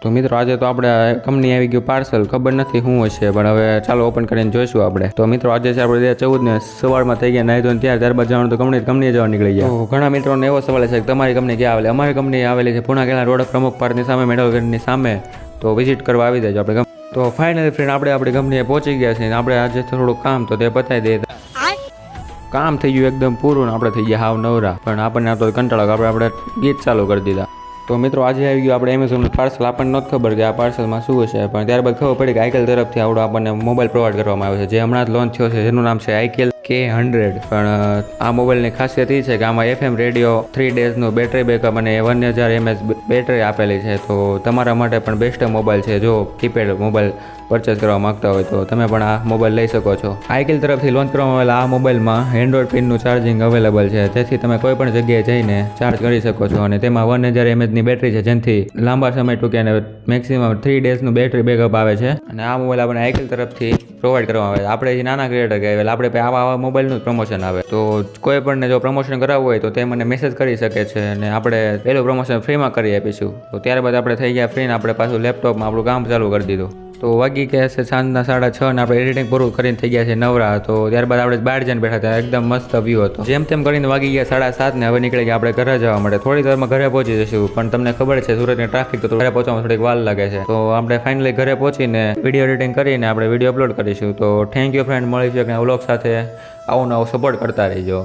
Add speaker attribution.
Speaker 1: તો મિત્રો આજે તો આપણે કંપની આવી ગયું પાર્સલ, ખબર નથી શું હશે, પણ હવે ચાલો ઓપન કરીને જોઈશું આપણે. તો મિત્રો આજે છે આપણે 14 ને સવારમાં થઈ ગયા નાહી ધોઈને ત્યારબાદ જવાનું તો કંપની જવા નીકળી ગયા. તો ઘણા મિત્રોને એવો સવાલ છે કે તમારી કંપની ક્યાં આવેલી? અમારી કંપની આવેલી છે પુણા કેલા રોડ પ્રમુખ પાર્કની સામે, મેડલ ગેટની સામે. તો વિઝિટ કરવા આવી જાય આપણે. તો ફાઇનલી ફ્રેન્ડ આપણે આપણી કંપનીએ પહોંચી ગયા છીએ. આપણે આજે થોડુંક કામ તો તે પતાવી દઈએ. કામ થઈ ગયું એકદમ પૂરું ને આપણે થઈ ગયા હાવ નવરા. પણ આપણને આ તો કંટાળો, આપણે ગીત ચાલુ કરી દીધા. તો મિત્રો આજે આવી ગયું આપણે એમેઝોનનું પાર્સલ. આપણને નથી ખબર કે આ પાર્સલમાં શું હશે, પણ ત્યારબાદ ખબર પડી કે આઈકેલ તરફથી આવડો આપણને મોબાઈલ પ્રોવાઈડ કરવામાં આવ્યો છે, જે હમણાં જ લોન્ચ થયો છે, જેનું નામ છે આઈકેલ K100. પણ આ મોબાઈલની ખાસિયત એ છે કે આમાં FM રેડિયો, 3 ડેઝનું બેટરી બેકઅપ અને 1000 mAh બેટરી આપેલી છે. તો તમારા માટે પણ બેસ્ટ મોબાઈલ છે. જો કીપેડ મોબાઈલ પરચેસ કરવા માંગતા હોય તો તમે પણ આ મોબાઈલ લઈ શકો છો. આઈકેલ તરફથી લોન્ચ કરવામાં આવેલા આ મોબાઈલમાં એન્ડ્રોઈડ પિનનું ચાર્જિંગ અવેલેબલ છે, તેથી તમે કોઈ પણ જગ્યાએ જઈને ચાર્જ કરી શકો છો. અને તેમાં 1000 mAh ની બેટરી છે, જેનાથી લાંબા સમય ટૂંકે અને મેક્સિમમ 3 ડેઝનું બેટરી બેકઅપ આવે છે. અને આ મોબાઈલ આપણે આઈકેલ તરફથી પ્રોવાઈડ કરવામાં આવે છે. આપણે જે નાના ક્રિએટર કહેવાય, આપણે આવા મોબાઈલનું પ્રમોશન આવે. તો કોઈ પણને જો પ્રમોશન કરાવવું હોય તો તે મને મેસેજ કરી શકે છે અને આપણે પહેલું પ્રમોશન ફ્રીમાં કરી આપીશું. તો ત્યારબાદ આપણે થઈ ગયા ફ્રી ને આપણે પાછું લેપટોપમાં આપણું કામ ચાલુ કરી દીધું. તો વાગી ગયા છે સાંજના 6:30 ને આપણે એડિટિંગ પૂરું કરીને થઈ ગયા છે નવરા. તો ત્યારબાદ આપણે બહાર જઈને બેઠા હતા, એકદમ મસ્ત વ્યૂ હતો. જેમ તેમ કરીને વાગી ગયા 7:30 ને હવે નીકળી ગયા આપણે ઘરે જવા માટે. થોડી વારમાં ઘરે પહોંચી જઈશું, પણ તમને ખબર છે સુરતની ટ્રાફિક, તો ઘરે પહોંચવામાં થોડીક વાર લાગે છે. તો આપણે ફાઇનલી ઘરે પહોંચીને વિડીયો એડિટિંગ કરીને આપણે વિડીયો અપલોડ કરીશું. તો થેન્ક યુ ફ્રેન્ડ, મળીશું એક વ્લોગ સાથે. આવું નવું સપોર્ટ કરતા રહીજો.